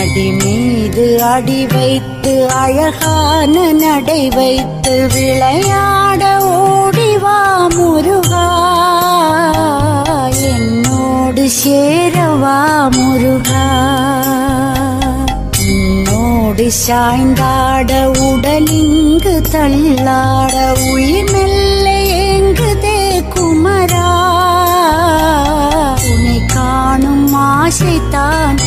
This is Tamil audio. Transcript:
அடி மீது அடி வைத்து அழகான நடை வைத்து விளையாட ஓடிவா முருகா, என்னோடு சேரவா முருகா. உன்னோடு சாய்ந்தாட உடலிங்கு தள்ளாட உயிர் மெல்ல ஏங்குதே குமரா, உன்னை காணும் ஆசைத்தான்